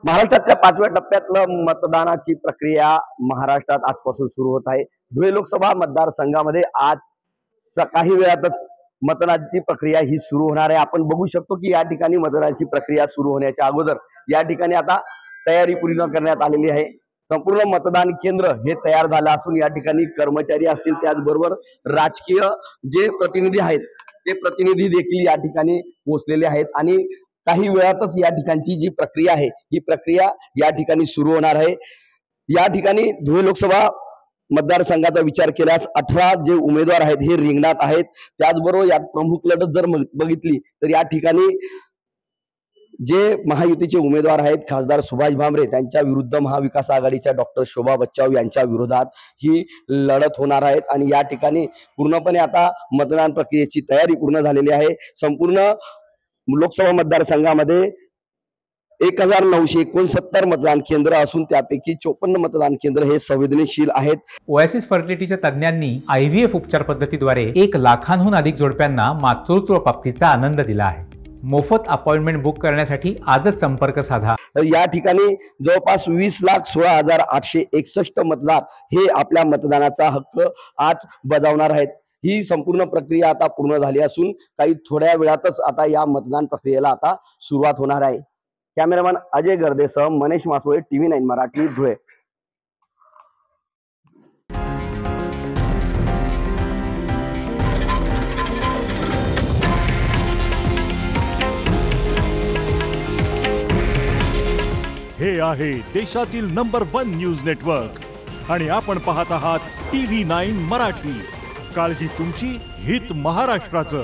महाराष्ट्रातल्या 5व्या टप्प्यातलं मतदानाची प्रक्रिया महाराष्ट्रात आजपासून सुरू होत आहे। धुळे लोकसभा मतदारसंघामध्ये आज काही वेळातच मतदानाची प्रक्रिया ही सुरू होणार आहे। आपण बघू शकतो की या ठिकाणी मतदानाची प्रक्रिया सुरू होण्याच्या अगोदर या ठिकाणी आता तयारी पूर्ण करण्यात आलेली आहे। संपूर्ण मतदान केंद्र हे तयार झालं असून या ठिकाणी कर्मचारी असतील, त्याचबरोबर राजकीय जे प्रतिनिधी आहेत ते प्रतिनिधी देखील या ठिकाणी पोहोचलेले आहेत आणि काही वेळातच या ठिकाणची जी प्रक्रिया आहे ही प्रक्रिया या ठिकाणी सुरू होणार आहे। या ठिकाणी धुळे लोकसभा मतदारसंघाचा विचार केल्यास 18 जे उमेदवार आहेत हे रिंगणात आहेत। त्याचबरोबर यात प्रमुख लढत जर बघितली तर या ठिकाणी जे महायुतीचे उमेदवार आहेत खासदार सुभाष भामरे त्यांच्या विरुद्ध महाविकास आघाडीच्या डॉक्टर शोभा बच्चाव यांच्या विरोधात ही लढत होणार आहे आणि या ठिकाणी पूर्णपणे आता मतदान प्रक्रियेची तयारी पूर्ण झालेली आहे। संपूर्ण लोकसभा मतदारसंघामध्ये 1969 मतदान केंद्र असून त्यापैकी 54 मतदान केंद्र हे संवेदनशील आहेत। ओएसिस फर्टिलिटीच्या तज्ञांनी IVF उपचार पद्धतीद्वारे 1 लाखांहून अधिक जोडप्यांना मातृत्व प्राप्तीचा आनंद दिला आहे। मोफत अपॉइंटमेंट बुक करण्यासाठी आजच संपर्क साधा। या ठिकाणी जवळपास 20,16,861 मतदार हे आपल्या मतदानाचा हक्क आज बजावणार आहेत। ही संपूर्ण प्रक्रिया आता पूर्ण झाली असून काही थोड्या वेळातच आता या मतदान प्रक्रियेला आता सुरुवात होणार आहे। कॅमेरामॅन अजय गर्देसह मनीष मासोळे, TV9 मराठी, धुळे। हे आहे देशातील नंबर 1 न्यूज नेटवर्क आणि आपण पाहत आहात TV9 मराठी। काळजी तुमची, हित महाराष्ट्राचं।